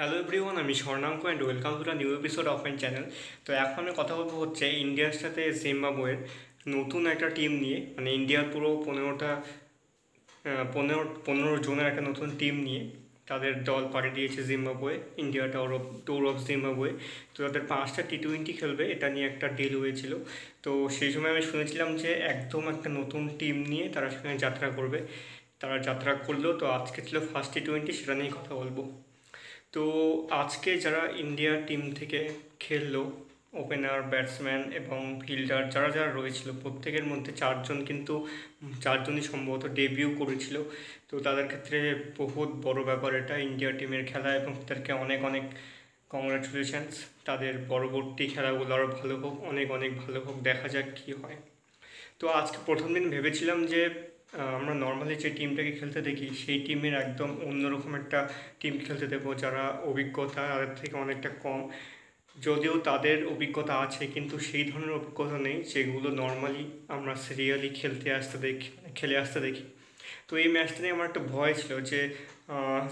Hello everyone, আমি Swarnank and welcome to the new episode of my channel. তো এখন আমি কথা বলবো হচ্ছে ইন্ডিয়ার সাথে জিম্বাবুয়ের নতুন একটা টিম নিয়ে, মানে ইন্ডিয়ার পুরো পনেরো জনের একটা নতুন টিম নিয়ে তাদের দল পাড়ি দিয়েছে Zimbabwe, India tour of Zimbabwe. তো তাদের 5টা টি20 খেলবে, এটা নিয়ে একটা ডিল হয়েছিল। তো সেই সময় আমি শুনেছিলাম যে একদম একটা নতুন টিম নিয়ে তারা সেখানে যাত্রা করবে। তারা যাত্রা করলো, তো আজকে ছিল ফার্স্ট টি20, সেটা নিয়েই কথা বলবো। তো আজকে যারা ইন্ডিয়া টিম থেকে খেললো, ওপেনার, ব্যাটসম্যান এবং ফিল্ডার যারা যারা রয়েছিল, প্রত্যেকের মধ্যে চারজনই সম্ভবত ডেবিউ করেছিল। তো তাদের ক্ষেত্রে বহুত বড় ব্যাপার এটা, ইন্ডিয়া টিমের খেলা, এবং তাদেরকে অনেক অনেক কংগ্রাচুলেশনস। তাদের পরবর্তী খেলাগুলো আরও ভালো হোক, অনেক অনেক ভালো হোক, দেখা যাক কী হয়। তো আজকে প্রথম দিন ভেবেছিলাম যে আমরা নর্মালি যে টিমটাকে খেলতে দেখি সেই টিমের একদম অন্যরকম একটা টিম খেলতে দেবো, যারা অভিজ্ঞতা তাদের থেকে অনেকটা কম। যদিও তাদের অভিজ্ঞতা আছে, কিন্তু সেই ধরনের অভিজ্ঞতা নেই যেগুলো নর্মালি আমরা সিরিয়ালি খেলে আসতে দেখি। তো এই ম্যাচটা নিয়ে আমার একটা ভয় ছিল যে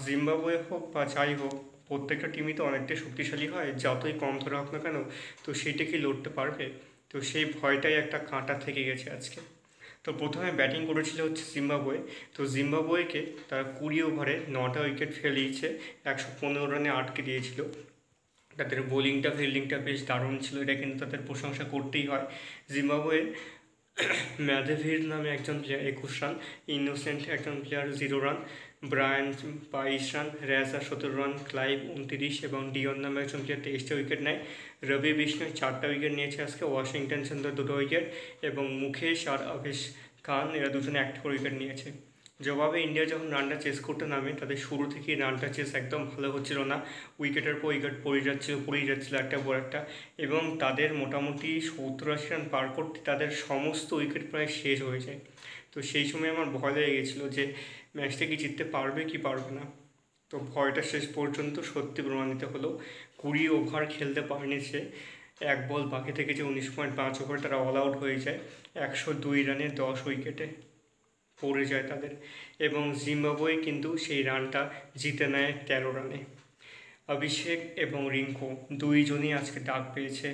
জিম্বাবুয়ে হোক বা যাই হোক, প্রত্যেকটা টিমই তো অনেকটাই শক্তিশালী হয়, যতই কম ধরে হোক না কেন, তো সেইটা কি লড়তে পারবে? তো সেই ভয়টাই একটা কাঁটা থেকে গেছে আজকে। তো প্রথমে ব্যাটিং করেছিল হচ্ছে জিম্বাবুয়ে। তো জিম্বাবুয়েকে তারা 20 ওভারে 9টা উইকেট ফেলিয়েছে, 115 রানে আটকে দিয়েছিল। তাদের বোলিংটা ফিল্ডিংটা বেশ দারুণ ছিল, এটা কিন্তু তাদের প্রশংসা করতেই হয়। জিম্বাবুয়ে ম্যাধেভির নামে একজন প্লেয়ার 21 রান, ইনোসেন্ট একজন player 0 run, Brian 22 run, Reza 17 run, Clive 29 এবং ডিয়ন নামে একজন প্লেয়ার 23টা উইকেট নেয়। রবি বিষ্ণয় 4টা উইকেট নিয়েছে আজকে, ওয়াশিংটন সুন্দর 2টো উইকেট এবং মুকেশ আর আভেশ খান এরা দুজনে একটা করে উইকেট নিয়েছে। জবাবে ইন্ডিয়া যখন রানটা চেস করতে নামে, তাদের শুরু থেকেই রানটা চেস একদম ভালো হচ্ছিল না, উইকেটের পর উইকেট পড়েই যাচ্ছিল একটা পর একটা, এবং তাদের মোটামুটি 70-80 রান পার করতে তাদের সমস্ত উইকেট প্রায় শেষ হয়ে যায়। তো সেই সময় আমার ভয় লেগে গেছিলো যে ম্যাচটা কি জিততে পারবে কি পারবে না। তো ভয়টা শেষ পর্যন্ত সত্যি প্রমাণিত হলো। 20 ওভার খেলতে পারেনি সে, এক বল বাকি থেকে যে 19.5 ওভার তারা অল আউট হয়ে যায়, 102 রানে 10 উইকেটে পড়ে যায় তাদের, এবং জিম্বাবুয়ে কিন্তু সেই রানটা জিতে নেয় 13 রানে। অভিষেক এবং রিঙ্কু দুইজনই আজকে ডাক পেয়েছে,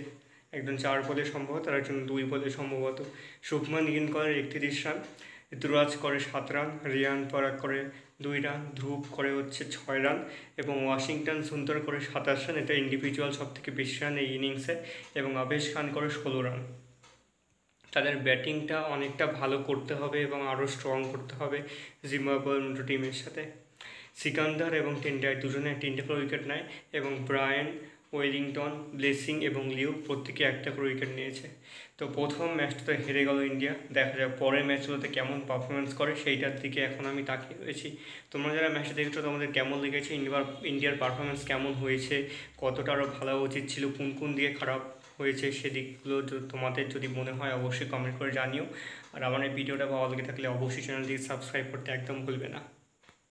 একজন 4 বলে সম্ভবত আর একজন 2 বলে সম্ভবত। শুভমান গিল করে 31 রান, ঋতুরাজ করে 7 রান, রিয়ান পরাগ করে 2 রান, ধ্রুব করে হচ্ছে 6 রান এবং ওয়াশিংটন সুন্দর করে 27 রান, এটা ইন্ডিভিজুয়াল সব থেকে বেশি রান এই ইনিংসে, এবং আভেশ খান করে 16 রান। তাদের ব্যাটিংটা অনেকটা ভালো করতে হবে এবং আরও স্ট্রং করতে হবে জিম্বাবুয়ের মতো টিমের সাথে। সিকান্দার এবং টেন্ডার দুজনে 3টে করে উইকেট নেয়, এবং ব্রায়ান, ওয়েলিংটন, ব্লেসিং এবং লিউ প্রত্যেকে একটা করে উইকেট নিয়েছে। তো প্রথম ম্যাচটাতে হেরে গেল ইন্ডিয়া, দেখা যাক পরের ম্যাচগুলোতে কেমন পারফরমেন্স করে, সেইটার দিকে এখন আমি তাকিয়ে রয়েছি। তোমরা যারা ম্যাচটা দেখেছো, তোমাদের কেমন লেগেছে, ইন্ডিয়ার পারফরমেন্স কেমন হয়েছে, কতটা আরও ভালো উচিত ছিল, কোন কোন দিকে খারাপ হয়েছে, সেদিকগুলো তোমাদের যদি মনে হয় অবশ্যই কমেন্ট করে জানিও। আর আমার এই ভিডিওটা ভালো লেগে থাকলে অবশ্যই চ্যানেলটিকে সাবস্ক্রাইব করতে একদম ভুলবে না।